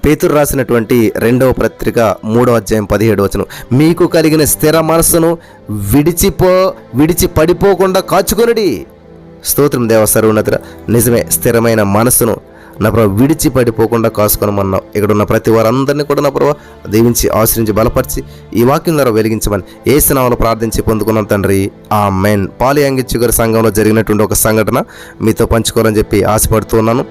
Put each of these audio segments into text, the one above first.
పేతురు రాసినటువంటి 2వ పత్రిక 3వ అధ్యాయం 17వ వచనం, మీకు కలిగిన స్థిర మనస్సును విడిచి పడిపోకుండా కాచుకొనుడి. స్తోత్రం దేవ సర్వోన్నతుడా. నిజమే, స్థిరమైన మనస్సును నా ప్రభు విడిచి పడిపోకుండా కాసుకోనమన్నావు. ఇక్కడ ఉన్న ప్రతి వారందరినీ కూడా నా ప్రభు దీవించి ఆశ్రయించి బలపరిచి ఈ వాక్యం ద్వారా వెలిగించమని యేసు నామములో ప్రార్థించి పొందుకున్నాం తండ్రి, ఆమేన్. పాలియాంగిచ్చు గారి సంఘంలో జరిగినటువంటి ఒక సంఘటన మీతో పంచుకోవాలని చెప్పి ఆశపడుతూ ఉన్నాను.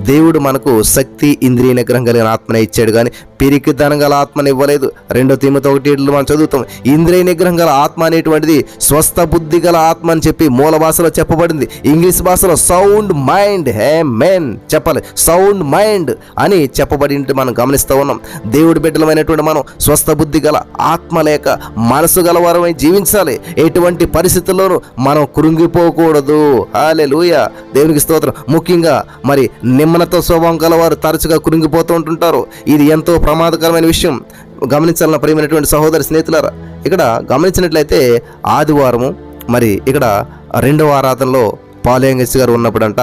దేవుడు మనకు శక్తి, ఇంద్రియ నిగ్రహం కలిగిన ఆత్మనే ఇచ్చాడు, కానీ పిరికిదనం గల ఆత్మని ఇవ్వలేదు. 2 తిమోతి 1:7 మనం చదువుతాం. ఇంద్రియ నిగ్రహం గల ఆత్మ అనేటువంటిది స్వస్థ బుద్ధి గల ఆత్మ అని చెప్పి మూల భాషలో చెప్పబడింది. ఇంగ్లీష్ భాషలో సౌండ్ మైండ్, ఆమేన్ చెప్పాలి, సౌండ్ మైండ్ అని చెప్పబడి మనం గమనిస్తూ ఉన్నాం. దేవుడి బిడ్డలమైనటువంటి మనం స్వస్థ బుద్ధి గల ఆత్మ లేక మనసు గలవారమై జీవించాలి. ఎటువంటి పరిస్థితుల్లోనూ మనం కృంగిపోకూడదు. హల్లెలూయా, దేవునికి స్తోత్రం. ముఖ్యంగా మరి నిమ్మనతో స్వభావం గలవారు తరచుగా కృంగిపోతూ ఉంటుంటారు. ఇది ఎంతో ప్రమాదకరమైన విషయం. గమనించాలన్న ప్రియమైనటువంటి సహోదరి స్నేహితులారా, ఇక్కడ గమనించినట్లయితే ఆదివారము మరి ఇక్కడ 2వ ఆరాధనలో పాలియాంగిస్ గారు ఉన్నప్పుడంట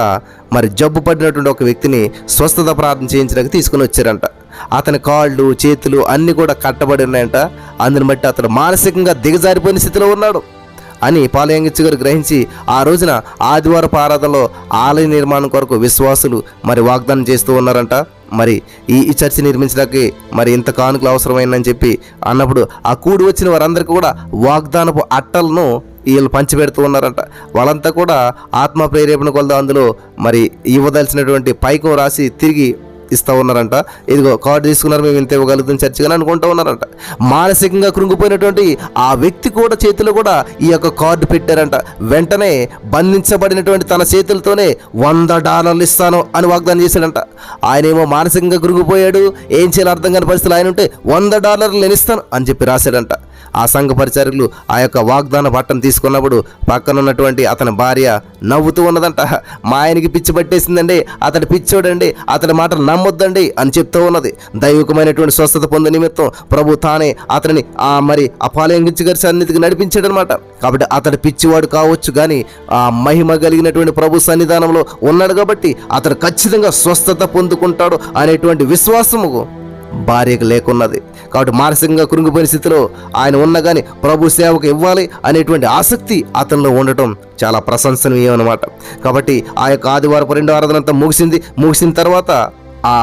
మరి జబ్బు పడినటువంటి ఒక వ్యక్తిని స్వస్థత ప్రార్థన చేయించడానికి తీసుకుని వచ్చారంట. అతని కాళ్ళు, చేతులు అన్నీ కూడా కట్టబడి ఉన్నాయంట. అందుని బట్టి అతను మానసికంగా దిగజారిపోయిన స్థితిలో ఉన్నాడు అని పాలియాంగిచ్చు గారు గ్రహించి ఆ రోజున ఆదివారపు ఆరాధనలో ఆలయ నిర్మాణం కొరకు విశ్వాసులు మరి వాగ్దానం చేస్తూ ఉన్నారంట. మరి ఈ చర్చి నిర్మించడానికి మరి ఇంత కానుకలు అవసరమైందని చెప్పి అన్నప్పుడు ఆ కూడి వచ్చిన వారందరికీ కూడా వాగ్దానపు అట్టలను వీళ్ళు పంచిపెడుతూ ఉన్నారంట. వాళ్ళంతా కూడా ఆత్మ ప్రేరేపణ కొలదా అందులో మరి ఇవ్వదలసినటువంటి పైకం రాసి తిరిగి ఇస్తూ ఉన్నారంట. ఇదిగో కార్డు తీసుకున్నారు, మేము ఇంత ఇవ్వగలుగుతాం చర్చిగా అనుకుంటూ ఉన్నారంట. మానసికంగా కృంగిపోయినటువంటి ఆ వ్యక్తి కూడా చేతిలో కూడా ఈ యొక్క కార్డు పెట్టారంట. వెంటనే బంధించబడినటువంటి తన చేతులతోనే $100 ఇస్తాను అని వాగ్దానం చేశాడంట. ఆయనేమో మానసికంగా కృంగిపోయాడు, ఏం చేయాలో అర్థం కాని పరిస్థితులు ఆయన ఉంటే $100 నేను ఇస్తాను అని చెప్పి రాశాడంట. ఆ సంఘ పరిచారకులు ఆ యొక్క వాగ్దాన పట్టను తీసుకున్నప్పుడు పక్కన ఉన్నటువంటి అతని భార్య నవ్వుతూ ఉన్నదంట. మా ఆయనకి పిచ్చి పట్టేసిందండి, అతడు పిచ్చోడండి, అతని మాటలు నమ్మొద్దండి అని చెప్తూ ఉన్నది. దైవికమైనటువంటి స్వస్థత పొందే నిమిత్తం ప్రభు తానే అతనిని మరి ఆ పాలియాంగిచ్చు గారి సన్నిధికి నడిపించాడు అనమాట. కాబట్టి అతడు పిచ్చివాడు కావచ్చు, కానీ ఆ మహిమ కలిగినటువంటి ప్రభు సన్నిధానంలో ఉన్నాడు కాబట్టి అతడు ఖచ్చితంగా స్వస్థత పొందుకుంటాడు అనేటువంటి విశ్వాసము భార్యకు లేకున్నది. కాబట్టి మానసికంగా కృంగిపోయిన స్థితిలో ఆయన ఉన్నా కానీ ప్రభు సేవకు ఇవ్వాలి అనేటువంటి ఆసక్తి అతనిలో ఉండటం చాలా ప్రశంసనీయం అన్నమాట. కాబట్టి ఆ యొక్క ఆదివారపు 2వ ఆరాధన అంతా ముగిసిన తర్వాత ఆ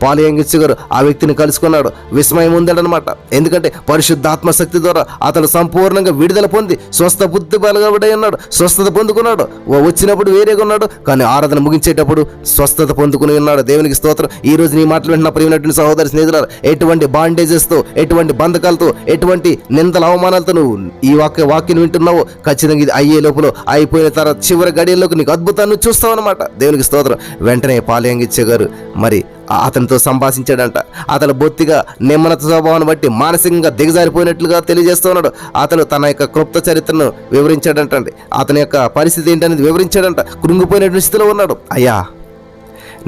పాలియాంగిచ్చు గారు ఆ వ్యక్తిని కలుసుకున్నాడు. విస్మయం ఉందన్నమాట. ఎందుకంటే పరిశుద్ధాత్మ శక్తి ద్వారా అతను సంపూర్ణంగా విడుదల పొంది స్వస్థ బుద్ధి బలగబడి ఉన్నాడు, స్వస్థత పొందుకున్నాడు. వచ్చినప్పుడు వేరేగా ఉన్నాడు, కానీ ఆరాధన ముగించేటప్పుడు స్వస్థత పొందుకుని ఉన్నాడు. దేవునికి స్తోత్రం. ఈ రోజు నీ మాటలు వింటున్న ప్రియమైనటువంటి సహోదరి స్నేహితులారా, ఎటువంటి బాండేజెస్తో, ఎటువంటి బంధకాలతో, ఎటువంటి నిందల అవమానాలతో నువ్వు ఈ వాక్యం వింటున్నావు, ఖచ్చితంగా ఇది అయ్యే లోపల అయిపోయిన తర్వాత చివరి గడియల్లోకి నీకు అద్భుతాన్ని చూస్తావు అనమాట. దేవునికి స్తోత్రం. వెంటనే పాలియాంగిచ్చు గారు మరి అతనితో సంభాషించాడంట. అతను బొత్తిగా నిమ్మనత స్వభావాన్ని బట్టి మానసికంగా దిగజారిపోయినట్లుగా తెలియజేస్తూ ఉన్నాడు. అతను తన యొక్క క్లుప్త చరిత్రను వివరించాడంటండి. అతని యొక్క పరిస్థితి ఏంటనేది వివరించాడంట. కృంగిపోయినటువంటి స్థితిలో ఉన్నాడు. అయ్యా,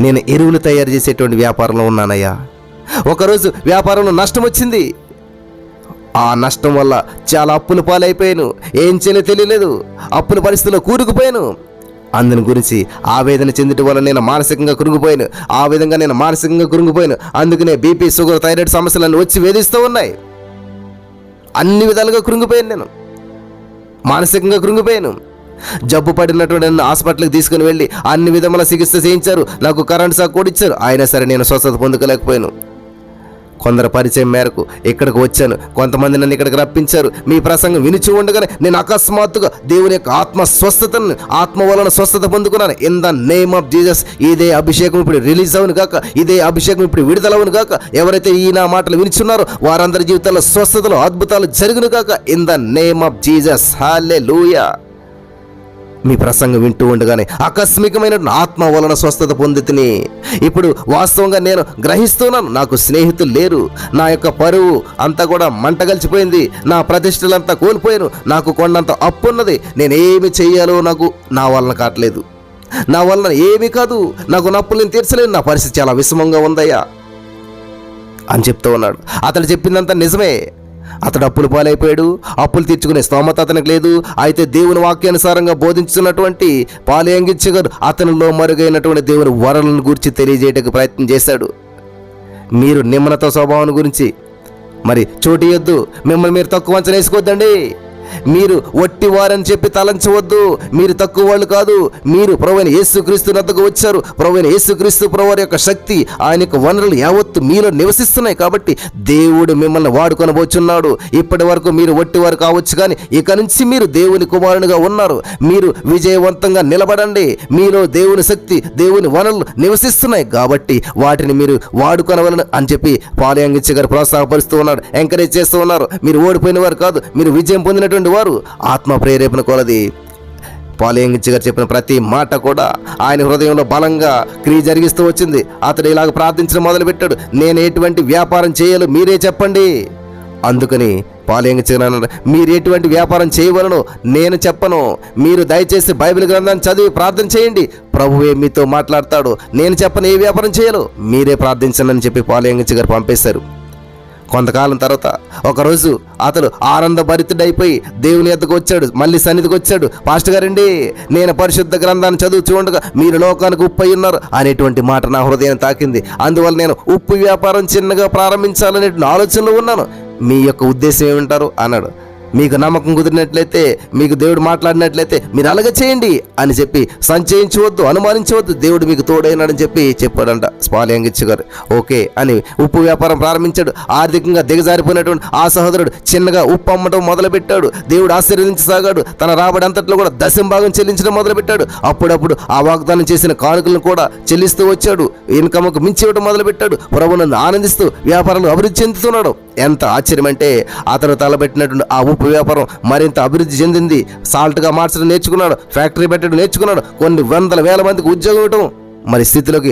నేను ఎరువులు తయారు చేసేటువంటి వ్యాపారంలో ఉన్నానయ్యా. ఒకరోజు వ్యాపారంలో నష్టం వచ్చింది. ఆ నష్టం వల్ల చాలా అప్పుల పాలైపోయాను. ఏం చేయాలో తెలియలేదు. అప్పుల పరిస్థితిలో కూరుకుపోయాను. అందుని గురించి ఆవేదన చెందటం వల్ల నేను మానసికంగా కృంగిపోయాను. ఆ విధంగా నేను మానసికంగా కృంగిపోయాను. అందుకనే బీపీ, షుగర్, థైరాయిడ్ సమస్యలన్నీ వచ్చి వేధిస్తూ ఉన్నాయి. అన్ని విధాలుగా కృంగిపోయాను, నేను మానసికంగా కృంగిపోయాను. జబ్బు పడినటువంటి నన్ను హాస్పిటల్కి తీసుకుని వెళ్ళి అన్ని విధముల చికిత్స చేయించారు. నాకు కరెంట్ షాక్ కూడా ఇచ్చారు. అయినా సరే నేను స్వస్థత పొందుకోలేకపోయాను. కొందరు పరిచయం మేరకు ఇక్కడికి వచ్చాను. కొంతమంది నన్ను ఇక్కడికి రప్పించారు. మీ ప్రసంగం వినిచి ఉండగానే నేను అకస్మాత్తుగా దేవుని యొక్క ఆత్మ స్వస్థతను, ఆత్మ వలన స్వస్థత పొందుకున్నాను. In the name of Jesus. ఇదే అభిషేకం ఇప్పుడు రిలీజ్ అవును గాక, ఇదే అభిషేకం ఇప్పుడు విడుదలవును గాక. ఎవరైతే ఈ నా మాటలు వినిచున్నారో వారందరి జీవితాల్లో స్వస్థతలు, అద్భుతాలు జరుగును గాక. In the name of Jesus. Hallelujah. మీ ప్రసంగం వింటూ ఉండగానే ఆకస్మికమైన ఆత్మ వలన స్వస్థత పొందితిని. ఇప్పుడు వాస్తవంగా నేను గ్రహిస్తున్నాను, నాకు స్నేహితులు లేరు. నా యొక్క పరువు అంతా కూడా మంటగలిచిపోయింది. నా ప్రతిష్టలంతా కోల్పోయాను. నాకు కొండంత అప్పు ఉన్నది. నేనేమి చెయ్యాలో నాకు నా వలన కావట్లేదు. నా వలన ఏమీ కాదు. నాకు నప్పులు నేను తీర్చలేను. నా పరిస్థితి చాలా విషమంగా ఉందయ్యా అని చెప్తూ ఉన్నాడు. అతడు చెప్పిందంతా నిజమే. అతడు అప్పులు పాలైపోయాడు. అప్పులు తీర్చుకునే స్తోమత అతనికి లేదు. అయితే దేవుని వాక్యానుసారంగా బోధించుతున్నటువంటి పాలియాంగిచ్చు గారు అతనిలో మరుగైనటువంటి దేవుని వరాలను గురించి తెలియజేయడానికి ప్రయత్నం చేశాడు. మీరు నిమ్మనత స్వభావం గురించి మరి చోటియొద్దు, మిమ్మల్ని మీరు తక్కువ అంచనా వేసుకోవద్దండి. మీరు ఒట్టివారని చెప్పి తలంచవద్దు. మీరు తక్కువ వాళ్ళు కాదు. మీరు ప్రభువైన యేసుక్రీస్తు వద్దకు వచ్చారు. ప్రభువైన యేసుక్రీస్తు ప్రభువారి యొక్క శక్తి, ఆయన యొక్క వనరులు యావత్తు మీలో నివసిస్తున్నాయి. కాబట్టి దేవుడు మిమ్మల్ని వాడుకొనబోచున్నాడు. ఇప్పటి వరకు మీరు ఒట్టివారు కావచ్చు, కానీ ఇక నుంచి మీరు దేవుని కుమారునిగా ఉన్నారు. మీరు విజయవంతంగా నిలబడండి. మీలో దేవుని శక్తి, దేవుని వనరులు నివసిస్తున్నాయి. కాబట్టి వాటిని మీరు వాడుకొనవలను అని చెప్పి పాలయంగిచ్చి గారు ప్రోత్సాహపరుస్తూ ఉన్నాడు, ఎంకరేజ్ చేస్తూ ఉన్నారు. మీరు ఓడిపోయిన వారు కాదు, మీరు విజయం పొందినటువంటి వారు. ఆత్మ ప్రేరేపణ కొలది పాలయంగిచ్చి గారు చెప్పిన ప్రతి మాట కూడా ఆయన హృదయంలో బలంగా క్రియ జరిగిస్తూ వచ్చింది. అతడు ఇలాగ ప్రార్థించడం మొదలుపెట్టాడు, నేను ఎటువంటి వ్యాపారం చేయాలో మీరే చెప్పండి. అందుకని పాలయంగిచ్చి గారు అన్నాడు, మీరు ఎటువంటి వ్యాపారం చేయవలనో నేను చెప్పను. మీరు దయచేసి బైబిల్ గ్రంథాన్ని చదివి ప్రార్థన చేయండి. ప్రభువే మీతో మాట్లాడతాడు. నేను చెప్పను ఏ వ్యాపారం చేయాలో, మీరే ప్రార్థించండి అని చెప్పి పాలయంగిచ్చి గారు పంపేశారు. కొంతకాలం తర్వాత ఒకరోజు అతడు ఆనందభరితుడైపోయి దేవుని యొద్దకు వచ్చాడు, మళ్ళీ సన్నిధికి వచ్చాడు. పాస్టర్ గారండి, నేను పరిశుద్ధ గ్రంథాన్ని చదువు చూడగా మీరు లోకానికి ఉప్పు అయి ఉన్నారు అనేటువంటి మాట నా హృదయాన్ని తాకింది. అందువల్ల నేను ఉప్పు వ్యాపారం చిన్నగా ప్రారంభించాలనే ఆలోచనలో ఉన్నాను. మీ యొక్క ఉద్దేశం ఏమంటారు అన్నాడు. మీకు నమ్మకం కుదిరినట్లయితే, మీకు దేవుడు మాట్లాడినట్లయితే మీరు అలాగే చేయండి అని చెప్పి సంచయించవద్దు, అనుమానించవద్దు, దేవుడు మీకు తోడైనాడని చెప్పి చెప్పాడంట పాలయంగిచ్చి గారు. ఓకే అని ఉప్పు వ్యాపారం ప్రారంభించాడు. ఆర్థికంగా దిగజారిపోయినటువంటి ఆ సహోదరుడు చిన్నగా ఉప్పు అమ్మటం మొదలుపెట్టాడు. దేవుడు ఆశీర్వదించసాగాడు. తన రాబడి అంతట్లో కూడా దశంభాగం చెల్లించడం మొదలుపెట్టాడు. అప్పుడప్పుడు ఆ వాగ్దానం చేసిన కానుకలను కూడా చెల్లిస్తూ వచ్చాడు. ఇన్కమ్కు మించి ఇవ్వడం మొదలుపెట్టాడు. ప్రభువును ఆనందిస్తూ వ్యాపారాలు అభివృద్ధి చెందుతున్నాడు. ఎంత ఆశ్చర్యం అంటే అతను తలబెట్టినటువంటి ఆ ఉప్పు వ్యాపారం మరింత అభివృద్ధి చెందింది. సాల్ట్గా మార్చడం నేర్చుకున్నాడు, ఫ్యాక్టరీ పెట్టడం నేర్చుకున్నాడు, కొన్ని వందల వేల మందికి ఉద్యోగం ఇవ్వటం, మరి స్థితిలోకి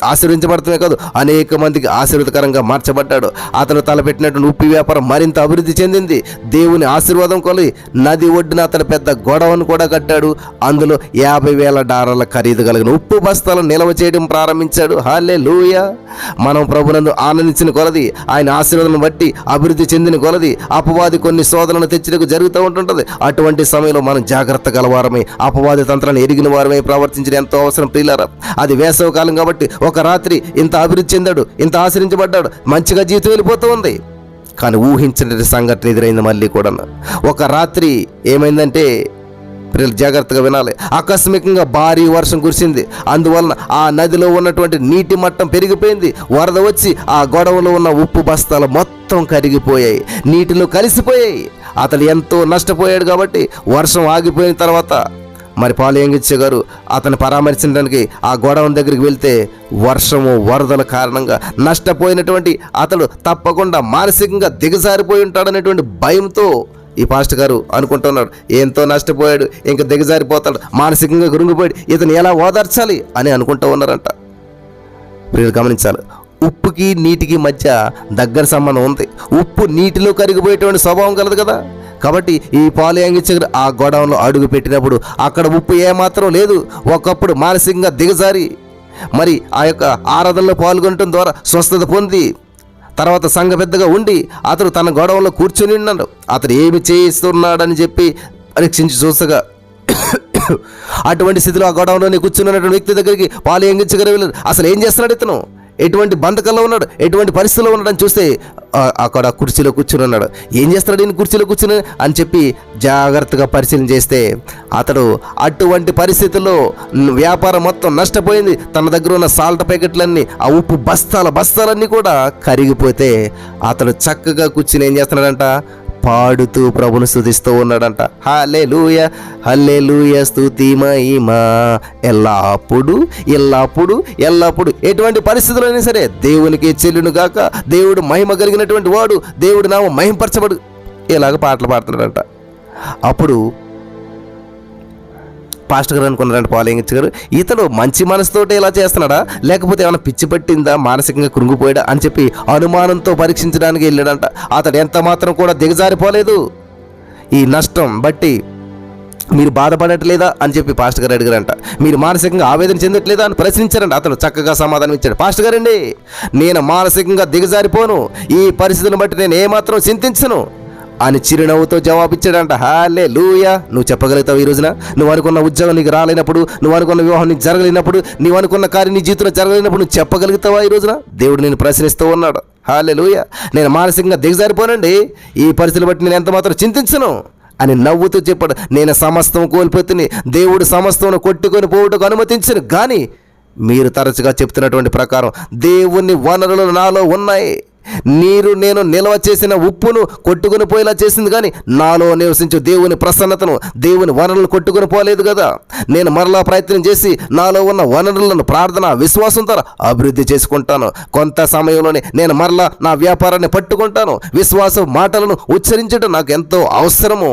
ఆశీర్వదించబడటమే కాదు అనేక మందికి ఆశీర్వదకరంగా మార్చబడ్డాడు. అతను తలపెట్టినటువంటి ఉప్పు వ్యాపారం మరింత అభివృద్ధి చెందింది. దేవుని ఆశీర్వాదం కొలి నది ఒడ్డున అతను పెద్ద గొడవను కూడా కట్టాడు. అందులో $50,000 ఖరీదు కలిగిన ఉప్పు బస్తాలను నిల్వ చేయడం ప్రారంభించాడు. హల్లెలూయా. మనం ప్రభునందు ఆనందించిన కొలది, ఆయన ఆశీర్వాదం బట్టి అభివృద్ధి చెందిన కొలది అపవాది కొన్ని శోధనలు తెచ్చినకు జరుగుతూ ఉంటుంటుంది. అటువంటి సమయంలో మనం జాగ్రత్త గలవారమై, అపవాది తంత్రాన్ని ఎరిగిన వారమై ప్రవర్తించడం ఎంతో అవసరం ప్రియులారా. అది వేసవి కాలం కాబట్టి ఒక రాత్రి ఇంత అభివృద్ధి చెందాడు, ఇంత ఆశ్రయించబడ్డాడు, మంచిగా జీవితం వెళ్ళిపోతూ ఉంది. కానీ ఊహించిన సంఘటన ఎదురైంది. మళ్ళీ కూడా ఒక రాత్రి ఏమైందంటే, ప్రజలు జాగ్రత్తగా వినాలి, ఆకస్మికంగా భారీ వర్షం కురిసింది. అందువలన ఆ నదిలో ఉన్నటువంటి నీటి మట్టం పెరిగిపోయింది. వరద వచ్చి ఆ గొడవలో ఉన్న ఉప్పు బస్తాలు మొత్తం కరిగిపోయాయి, నీటిలో కలిసిపోయాయి. అతడు ఎంతో నష్టపోయాడు. కాబట్టి వర్షం ఆగిపోయిన తర్వాత మరి పాలయంగిచ్చి గారు అతను పరామర్శించడానికి ఆ గోడౌన్ దగ్గరికి వెళ్తే వర్షము వరదల కారణంగా నష్టపోయినటువంటి అతడు తప్పకుండా మానసికంగా దిగజారిపోయి ఉంటాడనేటువంటి భయంతో ఈ పాస్టర్ గారు అనుకుంటున్నాడు, ఎంతో నష్టపోయాడు, ఇంకా దిగజారిపోతాడు, మానసికంగా గురుంగిపోయాడు, ఇతను ఎలా ఓదార్చాలి అని అనుకుంటూ ఉన్నారంట. ప్రియులు గమనించాలి, ఉప్పుకి నీటికి మధ్య దగ్గర సంబంధం ఉంది. ఉప్పు నీటిలో కరిగిపోయేటువంటి స్వభావం కలదు కదా. కాబట్టి ఈ పాలయంగిచ్చి ఆ గోడౌన్లో అడుగు పెట్టినప్పుడు అక్కడ ఉప్పు ఏమాత్రం లేదు. ఒకప్పుడు మానసికంగా దిగజారి మరి ఆ యొక్క ఆరాధనలో పాల్గొనడం ద్వారా స్వస్థత పొంది తర్వాత సంఘ పెద్దగా ఉండి అతడు తన గోడౌన్లో కూర్చొని ఉన్నాడు. అతడు ఏమి చేస్తున్నాడని చెప్పి పరీక్షించి చూసగా అటువంటి స్థితిలో ఆ గోడౌన్లోనే కూర్చున్నటువంటి వ్యక్తి దగ్గరికి పాలయంగిచ్చి గారు వెళ్ళారు. అసలు ఏం చేస్తున్నాడు ఇతను, ఎటువంటి బంధకంలో ఉన్నాడు, ఎటువంటి పరిస్థితిలో ఉన్నాడు అని చూస్తే అక్కడ కుర్చీలో కూర్చుని ఉన్నాడు. ఏం చేస్తున్నాడు ఈయన కుర్చీలో కూర్చుని అని చెప్పి జాగ్రత్తగా పరిశీలన చేస్తే అతడు అటువంటి పరిస్థితుల్లో వ్యాపారం మొత్తం నష్టపోయింది. తన దగ్గర ఉన్న సాల్ట్ ప్యాకెట్లన్నీ, ఆ ఉప్పు బస్తాలన్నీ కూడా కరిగిపోతే అతడు చక్కగా కూర్చుని ఏం చేస్తున్నాడంట, పాడుతూ ప్రభును స్తుతిస్తూ ఉన్నాడంట. హల్లెలూయా హల్లెలూయా స్తుతి మహిమా ఎల్లప్పుడు ఎల్లప్పుడు ఎల్లప్పుడు ఎటువంటి పరిస్థితులైనా సరే దేవునికి చెల్లును గాక, దేవుడు మహిమ కలిగినటువంటి వాడు, దేవుడు నామ మహిమపరచబడు, ఇలాగ పాటలు పాడుతున్నాడంట. అప్పుడు పాస్టర్ గారు అనుకున్నారంట పాలయంగిచ్చి గారు, ఇతడు మంచి మనసుతోటే ఇలా చేస్తున్నాడా, లేకపోతే ఏమైనా పిచ్చి పట్టిందా, మానసికంగా కృంగిపోయాడా అని చెప్పి అనుమానంతో పరీక్షించడానికి వెళ్ళాడంట. అతడు ఎంత మాత్రం కూడా దిగజారిపోలేదు. ఈ నష్టం బట్టి మీరు బాధపడట్లేదా అని చెప్పి పాస్టర్ గారు అడిగారంట. మీరు మానసికంగా ఆవేదన చెందట్లేదా అని ప్రశ్నించారంట. అతను చక్కగా సమాధానం ఇచ్చాడు. పాస్టర్ గారండి, నేను మానసికంగా దిగజారిపోను, ఈ పరిస్థితిని బట్టి నేను ఏమాత్రం చింతించను. అని చిరునవ్వుతో జవాబిచ్చాడంట. హల్లెలూయా. నువ్వు చెప్పగలుగుతావు ఈ రోజున? నువ్వు అనుకున్న ఉద్యోగం నీకు రాలేనప్పుడు, నువ్వు అనుకున్న వివాహం నీకు జరగలేనప్పుడు, నువ్వు అనుకున్న కార్యం నీ జీవితంలో జరగలేనప్పుడు నువ్వు చెప్పగలుగుతావా ఈ రోజున? దేవుడు నేను ప్రశ్నిస్తూ ఉన్నాడు. హల్లెలూయా. నేను మానసికంగా దిగజారిపోనండి, ఈ పరిస్థితులు బట్టి నేను ఎంత మాత్రం చింతించను అని నవ్వుతూ చెప్పాడు. నేను సమస్తం కోల్పోతుంది, దేవుడు సమస్తం కొట్టుకొని పోవుటకు అనుమతించను. కానీ మీరు తరచుగా చెప్తున్నటువంటి ప్రకారం దేవుని వనరులు నాలో ఉన్నాయి. నేను నిల్వ చేసిన ఉప్పును కొట్టుకుని పోయేలా చేసింది, కానీ నాలో నివసించు దేవుని ప్రసన్నతను, దేవుని వనరులను కొట్టుకుని పోలేదు కదా. నేను మరలా ప్రయత్నం చేసి నాలో ఉన్న వనరులను ప్రార్థన విశ్వాసంతో అభివృద్ధి చేసుకుంటాను. కొంత సమయంలోనే నేను మరలా నా వ్యాపారాన్ని పట్టుకుంటాను. విశ్వాస మాటలను ఉచ్చరించడం నాకు ఎంతో అవసరము.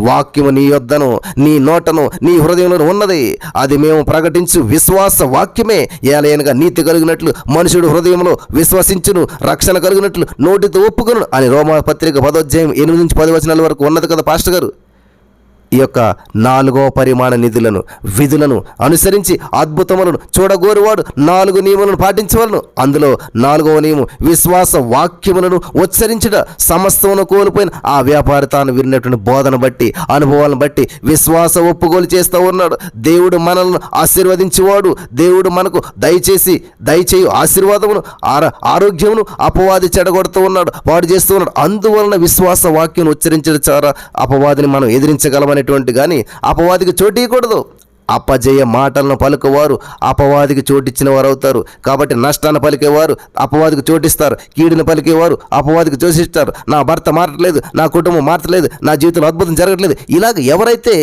వాక్యము నీ యొద్దను, నీ నోటను, నీ హృదయంలో ఉన్నది. అది మేము ప్రకటించు విశ్వాస వాక్యమే. ఏలయనగా నీతి కలిగినట్లు మనుషుడు హృదయంలో విశ్వసించును, రక్షణ కలిగినట్లు నోటితో ఒప్పుకొను అని రోమాపత్రిక 10:8-10 వరకు ఉన్నది కదా పాస్టర్ గారు. ఈ యొక్క 4వ పరిమాణ విధులను అనుసరించి అద్భుతములను చూడగోరువాడు 4 నియమాలను పాటించవలను. అందులో 4వ నియమం విశ్వాస వాక్యములను ఉచ్చరించట. సమస్తమును కోల్పోయిన ఆ వ్యాపారి తాను విన్నటువంటి బోధన బట్టి, అనుభవాలను బట్టి విశ్వాస ఒప్పుకోలు చేస్తూ ఉన్నాడు. దేవుడు మనల్ని ఆశీర్వదించేవాడు. దేవుడు మనకు దయచేయు ఆశీర్వాదమును, ఆరోగ్యమును అపవాది చెడగొడుతూ ఉన్నాడు, వాడు చేస్తూ ఉన్నాడు. అందువలన విశ్వాస వాక్యం ఉచ్చరించడం ద్వారా అపవాదిని మనం ఎదిరించగలమని కానీ అపవాదికి చోటీయకూడదు. అపజయ మాటలను పలుకువారు అపవాదికి చోటిచ్చిన వారు అవుతారు. కాబట్టి నష్టాన్ని పలికేవారు అపవాదికి చోటిస్తారు, కీడుని పలికేవారు అపవాదికి చోటిస్తారు. నా భర్త మారట్లేదు, నా కుటుంబం మారట్లేదు, నా జీవితంలో అద్భుతం జరగట్లేదు, ఇలాగ ఎవరైతే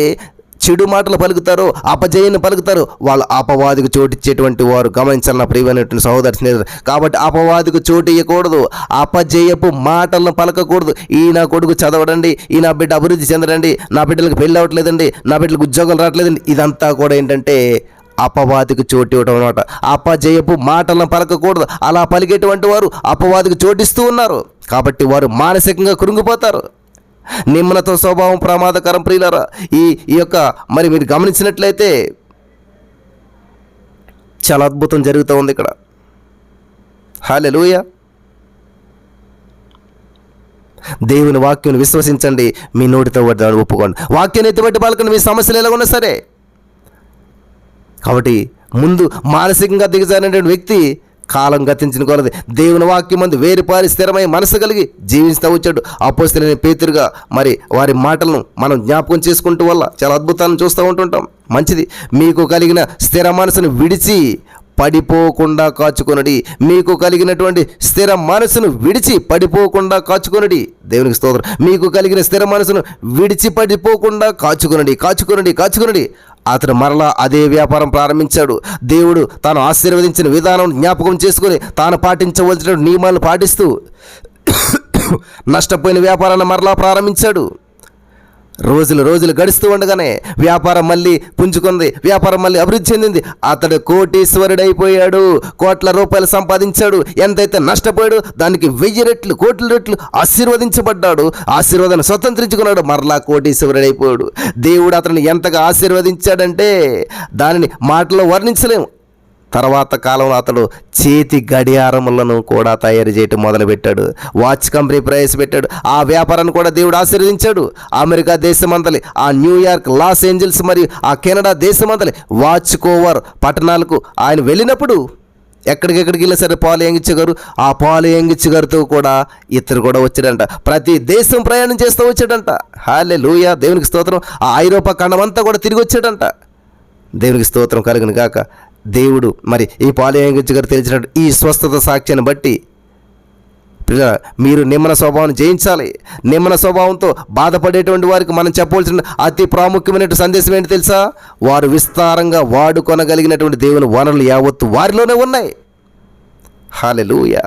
చెడు మాటలు పలుకుతారో, అపజయాన్ని పలుకుతారో, వాళ్ళు అపవాదికి చోటిచ్చేటువంటి వారు. గమనించాలి నా ప్రియమైనటువంటి సహోదరి స్నేహితులు. కాబట్టి అపవాదికి చోటు ఇవ్వకూడదు, అపజయపు మాటలను పలకకూడదు. ఈ నా కొడుకు చదవడండి, ఈ నా బిడ్డ అభివృద్ధి చెందడండి, నా బిడ్డలకు పెళ్ళి అవ్వట్లేదండి, నా బిడ్డలకు ఉద్యోగాలు రావట్లేదండి, ఇదంతా కూడా ఏంటంటే అపవాదికి చోటు ఇవ్వడం అనమాట. అపజయపు మాటలను పలకకూడదు. అలా పలికేటువంటి వారు అపవాదికి చోటిస్తూ ఉన్నారు. కాబట్టి వారు మానసికంగా కృంగిపోతారు. నిమ్మనతో స్వభావం ప్రమాదకరం ప్రియులారా. ఈ యొక్క మరి మీరు గమనించినట్లయితే చాలా అద్భుతం జరుగుతూ ఉంది ఇక్కడ. హల్లెలూయా. దేవుని వాక్యం విశ్వసించండి, మీ నోటితో ఒప్పుకోండి. వాక్యాన్ని ఎత్తిబట్టి పలకండి, మీ సమస్యలు ఎలా ఉన్నా సరే. కాబట్టి ముందు మానసికంగా దిగజారినటువంటి వ్యక్తి కాలం గతించిన కొలది దేవుని వాక్యం మందు వేరుపారి స్థిరమై మనసు కలిగి జీవిస్తూ వచ్చాడు. అపోస్తలుడైన పేతురుగా మరి వారి మాటలను మనం జ్ఞాపకం చేసుకుంటూ వల్ల చాలా అద్భుతాలను చూస్తూ ఉంటుంటాం. మంచిది. మీకు కలిగిన స్థిర మనసును విడిచి పడిపోకుండా కాచుకొనడి. మీకు కలిగినటువంటి స్థిర మనసును విడిచి పడిపోకుండా కాచుకొనడి. దేవునికి స్తోత్రం. మీకు కలిగిన స్థిర మనసును విడిచి పడిపోకుండా కాచుకొనడి. అతను మరలా అదే వ్యాపారం ప్రారంభించాడు. దేవుడు తాను ఆశీర్వదించిన విధానం జ్ఞాపకం చేసుకుని తాను పాటించవలసిన నియమాలను పాటిస్తూ నష్టపోయిన వ్యాపారాన్ని మరలా ప్రారంభించాడు. రోజులు గడుస్తూ ఉండగానే వ్యాపారం మళ్ళీ పుంజుకుంది, వ్యాపారం మళ్ళీ అభివృద్ధి చెందింది. అతడు కోటీశ్వరుడైపోయాడు, కోట్ల రూపాయలు సంపాదించాడు. ఎంతైతే నష్టపోయాడు దానికి 1000 రెట్లు, కోట్ల రెట్లు ఆశీర్వదించబడ్డాడు. ఆశీర్వాదాన్ని స్వతంత్రించుకున్నాడు, మరలా కోటీశ్వరుడైపోయాడు. దేవుడు అతన్ని ఎంతగా ఆశీర్వదించాడంటే దానిని మాటలో వర్ణించలేము. తర్వాత కాలంలో అతడు చేతి గడియారములను కూడా తయారు చేయటం మొదలుపెట్టాడు. వాచ్ కంపెనీ ప్రవేశపెట్టాడు. ఆ వ్యాపారాన్ని కూడా దేవుడు ఆశీర్వదించాడు. అమెరికా దేశమంతలి, ఆ న్యూయార్క్, లాస్ ఏంజల్స్ మరియు ఆ కెనడా దేశమంతలి వాచ్ కోవర్ పట్టణాలకు ఆయన వెళ్ళినప్పుడు ఎక్కడికెక్కడికి వెళ్ళినా సరే పాలు యంగిచ్చ గారు, ఆ పాలు యంగిచ్చ గారితో కూడా ఇతరు కూడా వచ్చాడంట. ప్రతి దేశం ప్రయాణం చేస్తూ వచ్చాడంట. హల్లెలూయా. దేవునికి స్తోత్రం. ఆ ఐరోపా ఖండం అంతా కూడా తిరిగి వచ్చాడంట. దేవునికి స్తోత్రం కలుగును గాక. దేవుడు మరి ఈ పాలయంగిచ్చి గారు తెలిసినట్టు ఈ స్వస్థత సాక్ష్యాన్ని బట్టి మీరు నిమ్మన స్వభావాన్ని జయించాలి. నిమ్మన స్వభావంతో బాధపడేటువంటి వారికి మనం చెప్పవలసిన అతి ప్రాముఖ్యమైనటువంటి సందేశం ఏంటి తెలుసా? వారు విస్తారంగా వాడుకొనగలిగినటువంటి దేవుని వనరులు యావత్తు వారిలోనే ఉన్నాయి. హల్లెలూయా.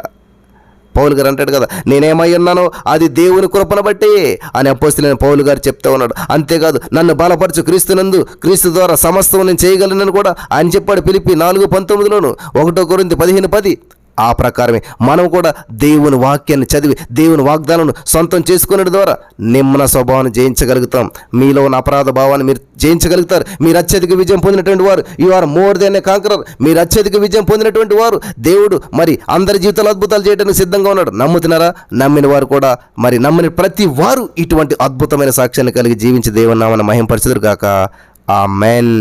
పౌలు గారు అంటాడు కదా, నేనేమై ఉన్నానో అది దేవుని కృపను బట్టి అని అపోస్తలుడైన పౌలు గారు చెప్తా ఉన్నాడు. అంతేకాదు, నన్ను బలపరచు క్రీస్తునందు, క్రీస్తు ద్వారా సమస్తం నేను చేయగలనని కూడా ఆయన చెప్పాడు. ఫిలిప్పీ 4:19, 1 కొరింథీ 15:10. ఆ ప్రకారమే మనం కూడా దేవుని వాక్యాన్ని చదివి దేవుని వాగ్దానాలను సొంతం చేసుకునే ద్వారా నిమ్న స్వభావాన్ని జయించగలుగుతాం. మీలో ఉన్న అపరాధ భావాన్ని మీరు జయించగలుగుతారు. మీరు అత్యధిక విజయం పొందినటువంటి వారు, you are more than a conqueror. మీరు అత్యధిక విజయం పొందినటువంటి వారు. దేవుడు మరి అందరి జీవితాలు అద్భుతాలు చేయడానికి సిద్ధంగా ఉన్నాడు. నమ్ముతున్నారా? నమ్మిన వారు కూడా మరి నమ్మిన ప్రతి వారు ఇటువంటి అద్భుతమైన సాక్ష్యాన్ని కలిగి జీవించి దేవుని నామమున మహిమపరచుదురు గాక. ఆమేన్.